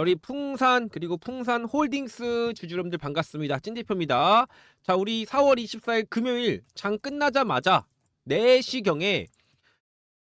우리 풍산 그리고 풍산홀딩스 주주여러분들 반갑습니다. 찐대표입니다. 자, 우리 4월 24일 금요일 장 끝나자마자 4시경에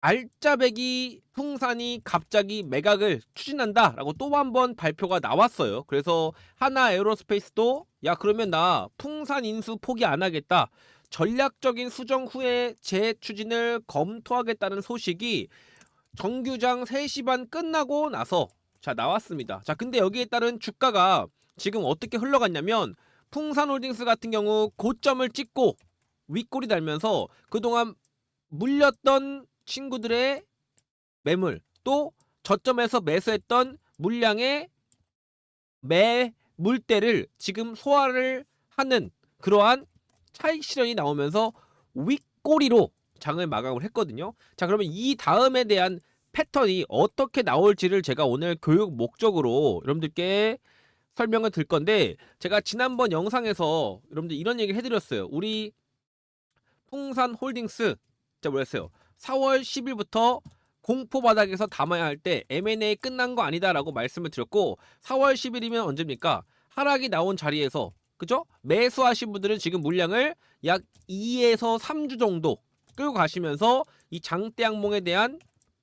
알짜배기 풍산이 갑자기 매각을 추진한다라고 또 한 번 발표가 나왔어요. 그래서 하나 에어로스페이스도 야 그러면 나 풍산 인수 포기 안 하겠다. 전략적인 수정 후에 재추진을 검토하겠다는 소식이 정규장 3시 반 끝나고 나서 자 나왔습니다. 자 근데 여기에 따른 주가가 지금 어떻게 흘러갔냐면 풍산홀딩스 같은 경우 고점을 찍고 윗골이 달면서 그동안 물렸던 친구들의 매물 또 저점에서 매수했던 물량의 매물대를 지금 소화를 하는 그러한 차익 실현이 나오면서 윗꼬리로 장을 마감을 했거든요. 자 그러면 이 다음에 대한 패턴이 어떻게 나올지를 제가 오늘 교육 목적으로 여러분들께 설명을 드릴 건데, 제가 지난번 영상에서 여러분들 이런 얘기를 해드렸어요. 우리 풍산홀딩스 제가 뭐랬어요? 4월 10일부터 공포 바닥에서 담아야 할 때 M&A 끝난 거 아니다 라고 말씀을 드렸고, 4월 10일이면 언제입니까? 하락이 나온 자리에서 그죠? 매수하신 분들은 지금 물량을 약 2에서 3주 정도 끌고 가시면서 이 장대 양봉에 대한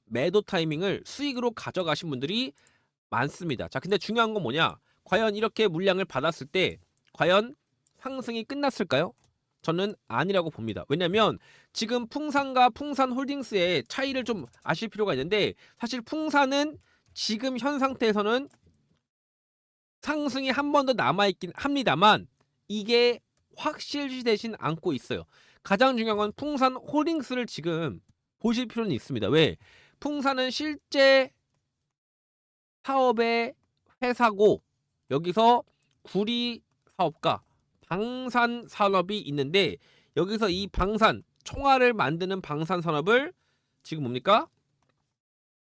매도 타이밍을 수익으로 가져가신 분들이 많습니다. 자 근데 중요한 건 뭐냐, 과연 이렇게 물량을 받았을 때 과연 상승이 끝났을까요? 저는 아니라고 봅니다. 왜냐면 지금 풍산과 풍산홀딩스의 차이를 좀 아실 필요가 있는데, 사실 풍산은 지금 현 상태에서는 상승이 한 번 더 남아있긴 합니다만 이게 확실시되진 않고 있어요. 가장 중요한 건 풍산홀딩스를 지금 보실 필요는 있습니다. 왜? 풍산은 실제 사업의 회사고 여기서 구리 사업과 방산 산업이 있는데, 여기서 이 방산 총알을 만드는 방산 산업을 지금 뭡니까?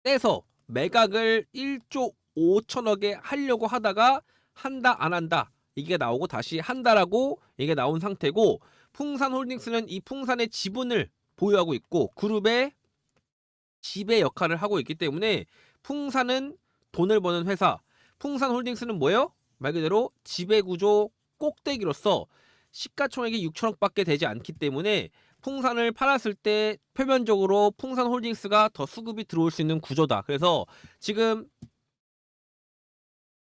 떼서 매각을 1조 5천억에 하려고 하다가 한다 안 한다 이게 나오고 다시 한다라고 이게 나온 상태고, 풍산홀딩스는 이 풍산의 지분을 보유하고 있고 그룹의 지배 역할을 하고 있기 때문에 풍산은 돈을 버는 회사, 풍산홀딩스는 뭐예요? 말 그대로 지배구조 꼭대기로서 시가총액이 6천억밖에 되지 않기 때문에 풍산을 팔았을 때 표면적으로 풍산홀딩스가 더 수급이 들어올 수 있는 구조다. 그래서 지금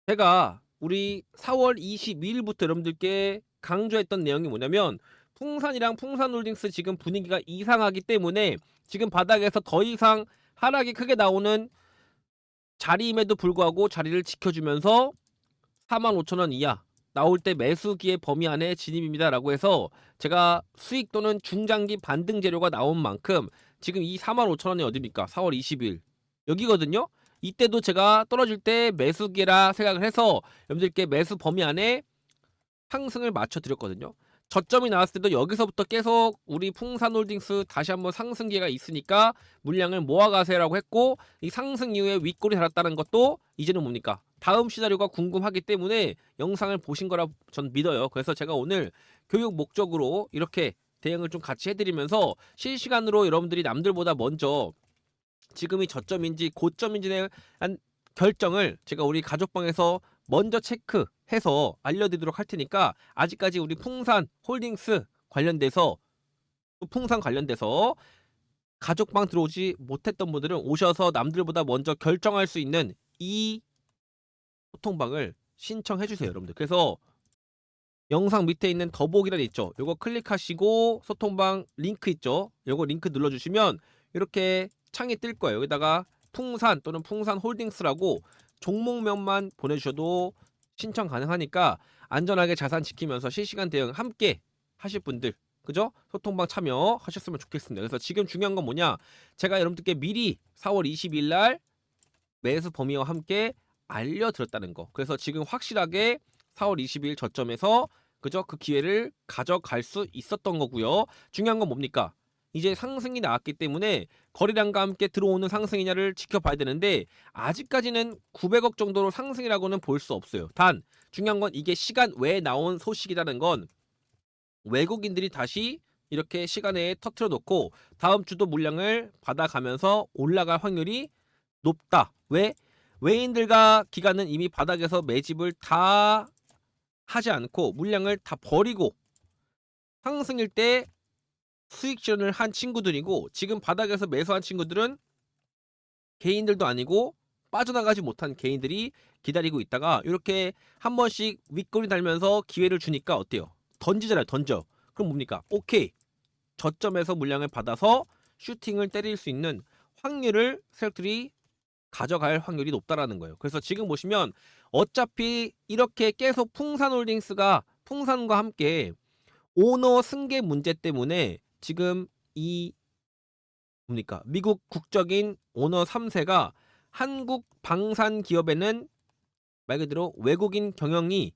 제가 우리 4월 22일부터 여러분들께 강조했던 내용이 뭐냐면, 풍산이랑 풍산홀딩스 지금 분위기가 이상하기 때문에 지금 바닥에서 더 이상 하락이 크게 나오는 자리임에도 불구하고 자리를 지켜주면서 45,000원 이하 나올 때 매수기의 범위 안에 진입입니다 라고 해서 제가 수익 또는 중장기 반등 재료가 나온 만큼 지금 이 45,000원이 어딥니까? 4월 20일 여기거든요. 이때도 제가 떨어질 때 매수기라 생각을 해서 여러분들께 매수 범위 안에 상승을 맞춰 드렸거든요. 저점이 나왔을 때도 여기서부터 계속 우리 풍산홀딩스 다시 한번 상승 기회가 있으니까 물량을 모아가세요라고 했고, 이 상승 이후에 윗골이 달았다는 것도 이제는 뭡니까? 다음 시나리오가 궁금하기 때문에 영상을 보신 거라 전 믿어요. 그래서 제가 오늘 교육 목적으로 이렇게 대응을 좀 같이 해드리면서 실시간으로 여러분들이 남들보다 먼저 지금이 저점인지 고점인지에 대한 결정을 제가 우리 가족방에서 먼저 체크해서 알려드리도록 할 테니까, 아직까지 우리 풍산 홀딩스 관련돼서 풍산 관련돼서 가족방 들어오지 못했던 분들은 오셔서 남들보다 먼저 결정할 수 있는 이 소통방을 신청해 주세요 여러분들. 그래서 영상 밑에 있는 더보기란 있죠, 요거 클릭하시고 소통방 링크 있죠, 요거 링크 눌러주시면 이렇게 창이 뜰 거예요. 여기다가 풍산 또는 풍산홀딩스라고 종목명만 보내주셔도 신청 가능하니까 안전하게 자산 지키면서 실시간 대응 함께 하실 분들, 그죠? 소통방 참여하셨으면 좋겠습니다. 그래서 지금 중요한 건 뭐냐, 제가 여러분들께 미리 4월 20일 날 매수 범위와 함께 알려드렸다는 거. 그래서 지금 확실하게 4월 20일 저점에서 그죠? 그 기회를 가져갈 수 있었던 거고요. 중요한 건 뭡니까? 이제 상승이 나왔기 때문에 거래량과 함께 들어오는 상승이냐를 지켜봐야 되는데, 아직까지는 900억 정도로 상승이라고는 볼 수 없어요. 단 중요한 건 이게 시간 외에 나온 소식이라는 건 외국인들이 다시 이렇게 시간에 터트려 놓고 다음 주도 물량을 받아가면서 올라갈 확률이 높다. 왜? 외인들과 기관은 이미 바닥에서 매집을 다 하지 않고 물량을 다 버리고 상승일 때 수익 실현을 한 친구들이고, 지금 바닥에서 매수한 친구들은 개인들도 아니고 빠져나가지 못한 개인들이 기다리고 있다가 이렇게 한 번씩 윗꼬리 달면서 기회를 주니까 어때요? 던지잖아요. 던져. 그럼 뭡니까? 오케이, 저점에서 물량을 받아서 슈팅을 때릴 수 있는 확률을 세력들이 가져갈 확률이 높다라는 거예요. 그래서 지금 보시면 어차피 이렇게 계속 풍산홀딩스가 풍산과 함께 오너 승계 문제 때문에 지금 이 뭡니까? 미국 국적인 오너 3세가 한국 방산 기업에는 말 그대로 외국인 경영이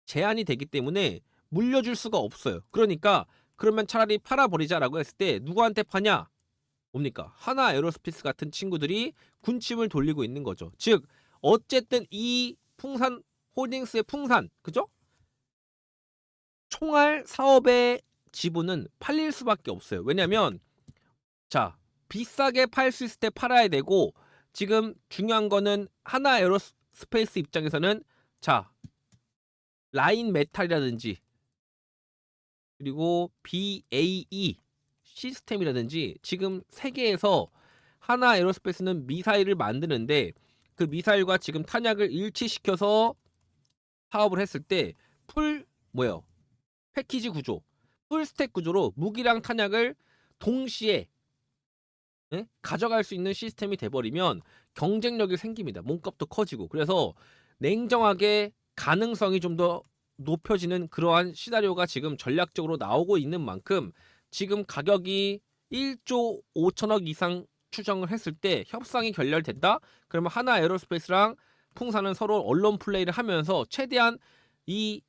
제한이 되기 때문에 물려줄 수가 없어요. 그러니까 그러면 차라리 팔아버리자라고 했을 때 누구한테 파냐? 뭡니까? 하나 에어로스페이스 같은 친구들이 군침을 돌리고 있는 거죠. 즉 어쨌든 이 풍산 홀딩스의 풍산, 그죠? 총알 사업의 지분은 팔릴 수밖에 없어요. 왜냐면 자, 비싸게 팔 수 있을 때 팔아야 되고, 지금 중요한 거는 하나 에어로스페이스 입장에서는 자, 라인 메탈이라든지 그리고 BAE 시스템이라든지 지금 세계에서 하나 에어로스페이스는 미사일을 만드는데 그 미사일과 지금 탄약을 일치시켜서 사업을 했을 때 풀 뭐예요? 패키지 구조, 풀 스택 구조로 무기랑 탄약을 동시에 가져갈 수 있는 시스템이 돼버리면 경쟁력이 생깁니다. 몸값도 커지고. 그래서 냉정하게 가능성이 좀 더 높여지는 그러한 시나리오가 지금 전략적으로 나오고 있는 만큼 지금 가격이 1조 5천억 이상 추정을 했을 때 협상이 결렬된다? 그러면 하나 에어로스페이스랑 풍산은 서로 언론 플레이를 하면서 최대한 이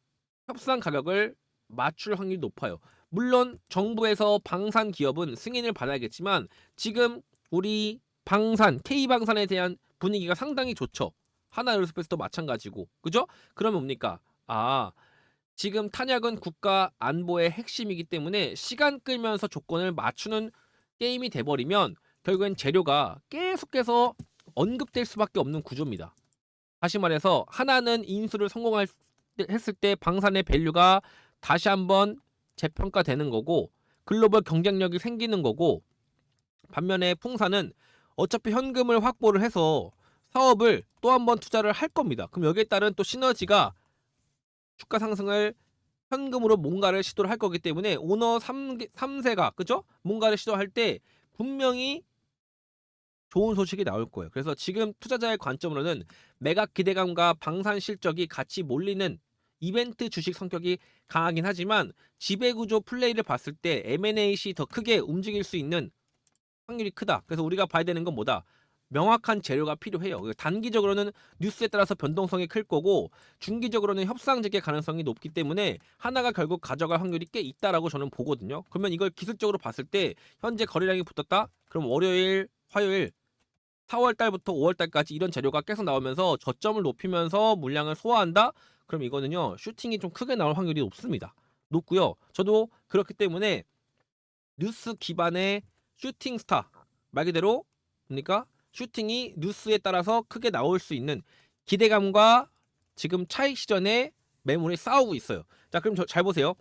협상 가격을 맞출 확률이 높아요. 물론 정부에서 방산 기업은 승인을 받아야겠지만 지금 우리 방산, K방산에 대한 분위기가 상당히 좋죠. 하나 에어로스페이스도 마찬가지고. 그죠? 그러면 뭡니까? 아, 지금 탄약은 국가 안보의 핵심이기 때문에 시간 끌면서 조건을 맞추는 게임이 돼버리면 결국엔 재료가 계속해서 언급될 수밖에 없는 구조입니다. 다시 말해서 하나는 인수를 했을 때 방산의 밸류가 다시 한번 재평가되는 거고 글로벌 경쟁력이 생기는 거고, 반면에 풍산은 어차피 현금을 확보를 해서 사업을 또 한 번 투자를 할 겁니다. 그럼 여기에 따른 또 시너지가 주가 상승을 현금으로 뭔가를 시도를 할 거기 때문에 오너 3세가 그죠? 뭔가를 시도할 때 분명히 좋은 소식이 나올 거예요. 그래서 지금 투자자의 관점으로는 매각 기대감과 방산 실적이 같이 몰리는 이벤트 주식 성격이 강하긴 하지만 지배구조 플레이를 봤을 때 M&A시 더 크게 움직일 수 있는 확률이 크다. 그래서 우리가 봐야 되는 건 뭐다? 명확한 재료가 필요해요. 단기적으로는 뉴스에 따라서 변동성이 클 거고 중기적으로는 협상직의 가능성이 높기 때문에 하나가 결국 가져갈 확률이 꽤 있다라고 저는 보거든요. 그러면 이걸 기술적으로 봤을 때 현재 거래량이 붙었다? 그럼 월요일, 화요일 4월 달부터 5월 달까지 이런 재료가 계속 나오면서 저점을 높이면서 물량을 소화한다? 그럼 이거는요, 슈팅이 좀 크게 나올 확률이 높습니다. 높고요. 저도 그렇기 때문에 뉴스 기반의 슈팅 스타, 말 그대로 그러니까 슈팅이 뉴스에 따라서 크게 나올 수 있는 기대감과 지금 차익 시전에 매물이 싸우고 있어요. 자, 그럼 잘 보세요.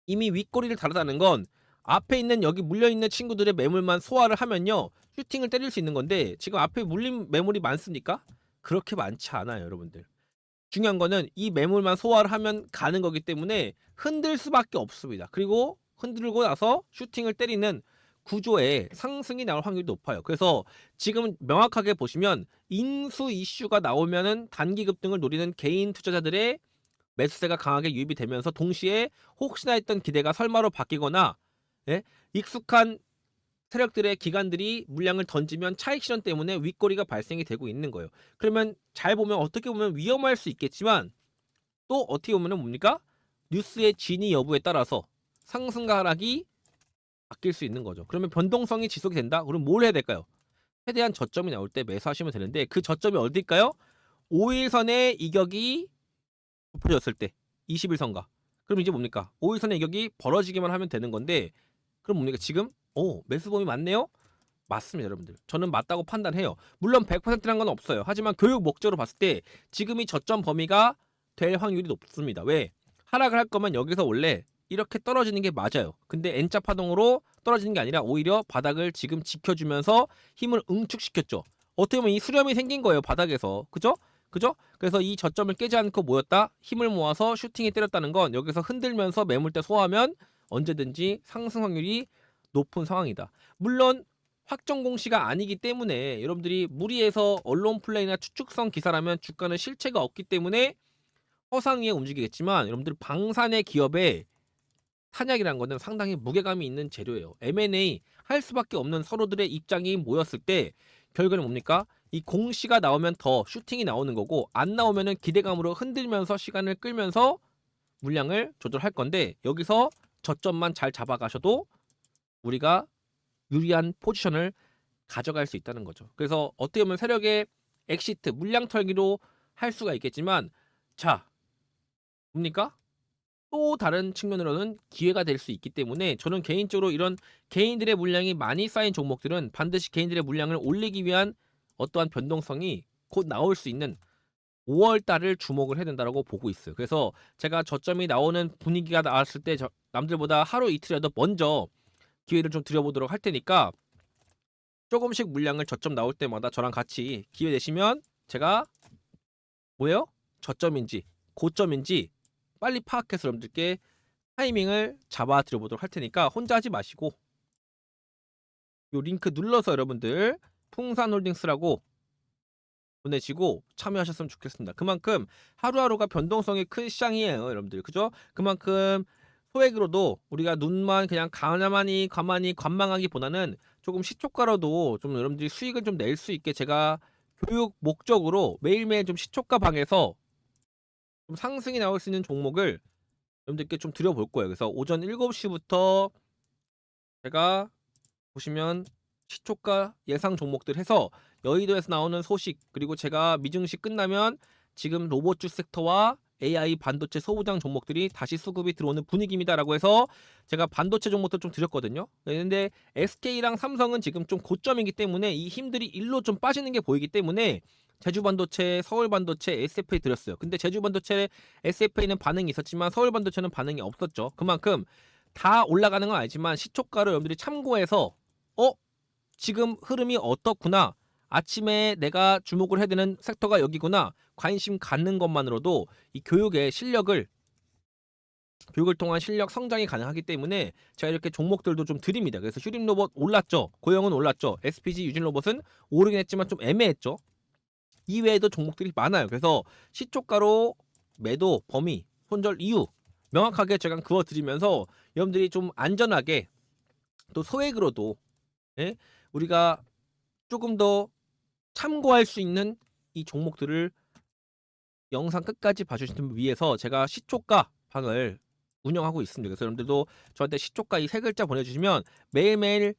이미 윗꼬리를 다르다는 건 앞에 있는 여기 물려있는 친구들의 매물만 소화를 하면요, 슈팅을 때릴 수 있는 건데 지금 앞에 물린 매물이 많습니까? 그렇게 많지 않아요, 여러분들. 중요한 거는 이 매물만 소화를 하면 가는 거기 때문에 흔들 수밖에 없습니다. 그리고 흔들고 나서 슈팅을 때리는 구조에 상승이 나올 확률이 높아요. 그래서 지금 명확하게 보시면 인수 이슈가 나오면은 단기 급등을 노리는 개인 투자자들의 매수세가 강하게 유입이 되면서 동시에 혹시나 했던 기대가 설마로 바뀌거나 익숙한 세력들의 기관들이 물량을 던지면 차익 실현 때문에 윗꼬리가 발생이 되고 있는 거예요. 그러면 잘 보면 어떻게 보면 위험할 수 있겠지만 또 어떻게 보면 뭡니까? 뉴스의 진위 여부에 따라서 상승과 하락이 바뀔 수 있는 거죠. 그러면 변동성이 지속이 된다? 그럼 뭘 해야 될까요? 최대한 저점이 나올 때 매수하시면 되는데 그 저점이 어딜까요? 5일선의 이격이 좁혀졌을 때 20일선가. 그럼 이제 뭡니까? 5일선의 이격이 벌어지기만 하면 되는 건데 그럼 뭡니까? 지금 매수범위 많네요? 맞습니다, 여러분들. 저는 맞다고 판단해요. 물론 100%란 건 없어요. 하지만 교육 목적으로 봤을 때 지금이 저점 범위가 될 확률이 높습니다. 왜? 하락을 할 거면 여기서 원래 이렇게 떨어지는 게 맞아요. 근데 N자 파동으로 떨어지는 게 아니라 오히려 바닥을 지금 지켜주면서 힘을 응축시켰죠. 어떻게 보면 이 수렴이 생긴 거예요, 바닥에서. 그죠? 그죠? 그래서 이 저점을 깨지 않고 모였다? 힘을 모아서 슈팅이 때렸다는 건 여기서 흔들면서 매물대 소화하면 언제든지 상승 확률이 높은 상황이다. 물론 확정 공시가 아니기 때문에 여러분들이 무리해서 언론 플레이나 추측성 기사라면 주가는 실체가 없기 때문에 허상 위에 움직이겠지만 여러분들 방산의 기업에 탄약이라는 거는 상당히 무게감이 있는 재료예요. M&A 할 수밖에 없는 서로들의 입장이 모였을 때 결과는 뭡니까? 이 공시가 나오면 더 슈팅이 나오는 거고 안 나오면은 기대감으로 흔들면서 시간을 끌면서 물량을 조절할 건데 여기서 저점만 잘 잡아가셔도 우리가 유리한 포지션을 가져갈 수 있다는 거죠. 그래서 어떻게 보면 세력의 엑시트, 물량 털기로 할 수가 있겠지만 자, 뭡니까? 또 다른 측면으로는 기회가 될 수 있기 때문에 저는 개인적으로 이런 개인들의 물량이 많이 쌓인 종목들은 반드시 개인들의 물량을 올리기 위한 어떠한 변동성이 곧 나올 수 있는 5월 달을 주목을 해야 된다고 보고 있어요. 그래서 제가 저점이 나오는 분위기가 나왔을 때 남들보다 하루 이틀이라도 먼저 기회를 좀 드려보도록 할 테니까 조금씩 물량을 저점 나올 때마다 저랑 같이 기회 되시면 제가 뭐예요? 저점인지 고점인지 빨리 파악해서 여러분들께 타이밍을 잡아 드려보도록 할 테니까 혼자 하지 마시고 요 링크 눌러서 여러분들 풍산홀딩스라고 보내시고 참여하셨으면 좋겠습니다. 그만큼 하루하루가 변동성이 큰 시장이에요, 여러분들. 그죠? 그만큼 소액으로도 우리가 눈만 그냥 가만히 관망하기보다는 조금 시초가로도 좀 여러분들이 수익을 좀 낼 수 있게 제가 교육 목적으로 매일매일 좀 시초가 방에서 좀 상승이 나올 수 있는 종목을 여러분들께 좀 드려볼 거예요. 그래서 오전 7시부터 제가 보시면 시초가 예상 종목들 해서 여의도에서 나오는 소식 그리고 제가 미증시 끝나면 지금 로봇주 섹터와 AI 반도체 소부장 종목들이 다시 수급이 들어오는 분위기입니다라고 해서 제가 반도체 종목들 좀 드렸거든요. 그런데 SK랑 삼성은 지금 좀 고점이기 때문에 이 힘들이 일로 좀 빠지는 게 보이기 때문에 제주반도체, 서울반도체, SFA 드렸어요. 근데 제주반도체, SFA는 반응이 있었지만 서울반도체는 반응이 없었죠. 그만큼 다 올라가는 건 알지만 시초가를 여러분들이 참고해서 지금 흐름이 어떻구나. 아침에 내가 주목을 해야 되는 섹터가 여기구나. 관심 갖는 것만으로도 이 교육을 통한 실력 성장이 가능하기 때문에 제가 이렇게 종목들도 좀 드립니다. 그래서 휴림 로봇 올랐죠. 고영은 올랐죠. SPG 유진 로봇은 오르긴 했지만 좀 애매했죠. 이외에도 종목들이 많아요. 그래서 시초가로 매도 범위, 손절 이유 명확하게 제가 그어드리면서 여러분들이 좀 안전하게 또 소액으로도 예? 우리가 조금 더 참고할 수 있는 이 종목들을 영상 끝까지 봐주시는 위해서 제가 시초가 방을 운영하고 있습니다. 그래서 여러분들도 저한테 시초가 이 세 글자 보내주시면 매일매일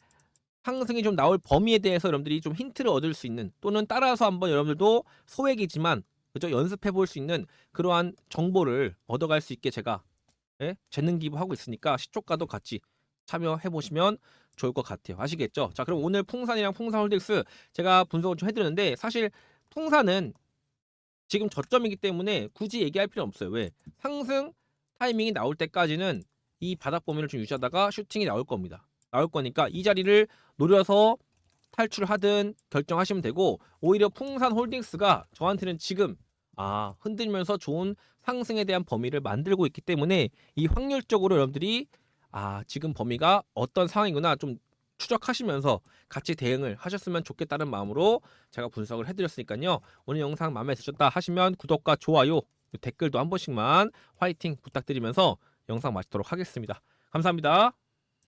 상승이 좀 나올 범위에 대해서 여러분들이 좀 힌트를 얻을 수 있는 또는 따라서 한번 여러분들도 소액이지만 그죠? 연습해 볼 수 있는 그러한 정보를 얻어갈 수 있게 제가 재능 기부하고 있으니까 시초가도 같이 참여해 보시면 좋을 것 같아요. 아시겠죠? 자, 그럼 오늘 풍산이랑 풍산홀딩스 제가 분석을 좀 해드렸는데 사실 풍산은 지금 저점이기 때문에 굳이 얘기할 필요 없어요. 왜? 상승 타이밍이 나올 때까지는 이 바닥 범위를 좀 유지하다가 슈팅이 나올 겁니다. 나올 거니까 이 자리를 노려서 탈출하든 결정하시면 되고 오히려 풍산홀딩스가 저한테는 지금 흔들면서 좋은 상승에 대한 범위를 만들고 있기 때문에 이 확률적으로 여러분들이 지금 범위가 어떤 상황이구나 좀 추적하시면서 같이 대응을 하셨으면 좋겠다는 마음으로 제가 분석을 해드렸으니까요. 오늘 영상 마음에 드셨다 하시면 구독과 좋아요, 댓글도 한 번씩만 화이팅 부탁드리면서 영상 마치도록 하겠습니다. 감사합니다.